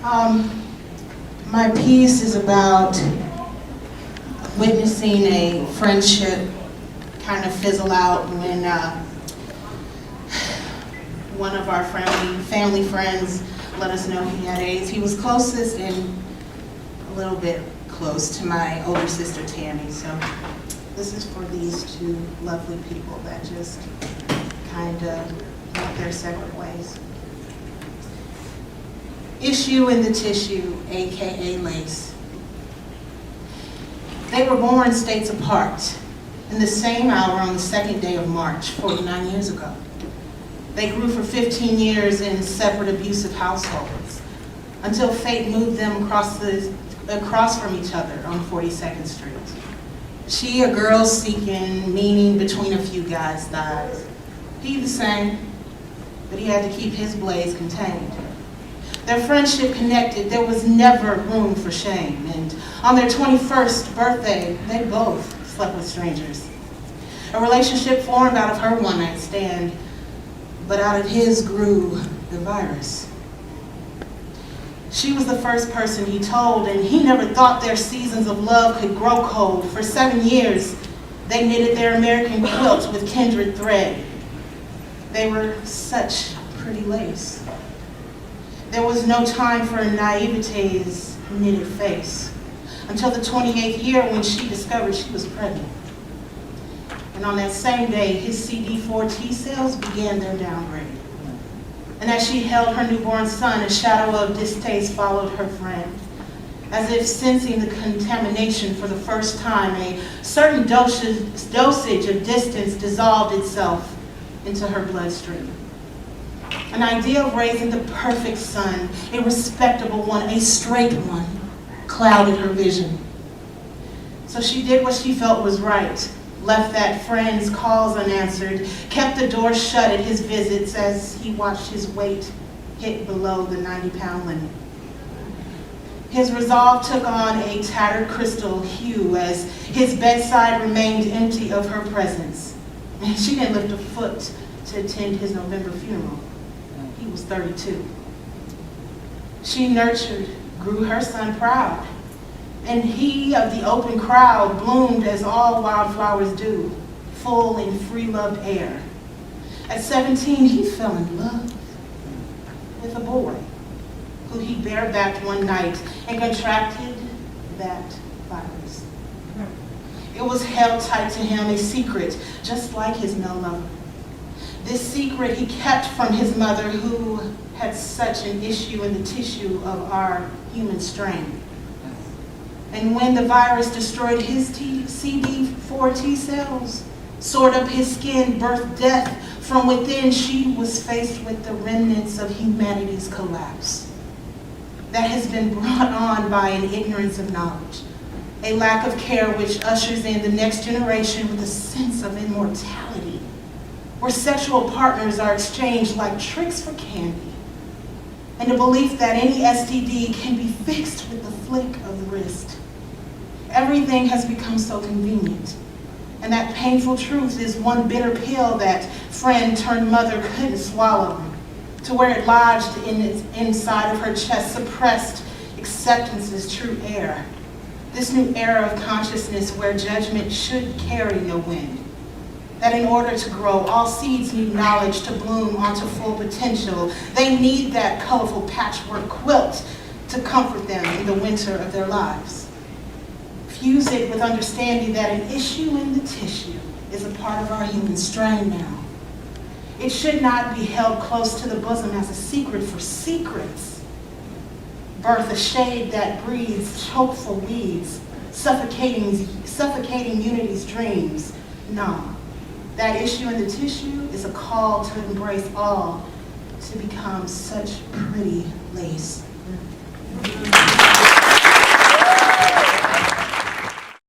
My piece is about witnessing a friendship kind of fizzle out when one of our family friends let us know he had AIDS. He was closest and a little bit close to my older sister Tammy. So this is for these two lovely people that just kind of went their separate ways. Issue in the tissue, aka lace. They were born states apart in the same hour on the second day of March, 49 years ago. They grew for 15 years in separate abusive households until fate moved them across from each other on 42nd Street. She, a girl seeking meaning between a few guys' thighs. He the same, but he had to keep his blaze contained. Their friendship connected, there was never room for shame, and on their 21st birthday, they both slept with strangers. A relationship formed out of her one-night stand, but out of his grew the virus. She was the first person he told, and he never thought their seasons of love could grow cold. For 7 years, they knitted their American quilt with kindred thread. They were such pretty lace. There was no time for naivete's knitted face until the 28th year when she discovered she was pregnant. And on that same day, his CD4 T cells began their downgrade. And as she held her newborn son, a shadow of distaste followed her friend. As if sensing the contamination for the first time, a certain dosage of distance dissolved itself into her bloodstream. An idea of raising the perfect son, a respectable one, a straight one, clouded her vision. So she did what she felt was right, left that friend's calls unanswered, kept the door shut at his visits as he watched his weight hit below the 90-pound limit. His resolve took on a tattered crystal hue as his bedside remained empty of her presence. And she didn't lift a foot to attend his November funeral. He was 32. She nurtured, grew her son proud, and he of the open crowd bloomed as all wildflowers do, full in free-loved air. At 17, he fell in love with a boy who he barebacked one night and contracted that virus. It was held tight to him, a secret, just like his male lover. This secret he kept from his mother, who had such an issue in the tissue of our human strain. And when the virus destroyed his CD4 T cells, soared up his skin, birthed death from within, she was faced with the remnants of humanity's collapse that has been brought on by an ignorance of knowledge, a lack of care which ushers in the next generation with a sense of immortality, where sexual partners are exchanged like tricks for candy, and a belief that any STD can be fixed with the flick of the wrist. Everything has become so convenient, and that painful truth is one bitter pill that friend turned mother couldn't swallow, to where it lodged inside of her chest, suppressed acceptance's true air. This new era of consciousness where judgment should carry no wind. That in order to grow, all seeds need knowledge to bloom onto full potential. They need that colorful patchwork quilt to comfort them in the winter of their lives. Fuse it with understanding that an issue in the tissue is a part of our human strain now. It should not be held close to the bosom as a secret for secrets. Birth a shade that breathes chokeful weeds, suffocating unity's dreams. No. That issue in the tissue is a call to embrace all, to become such pretty lace.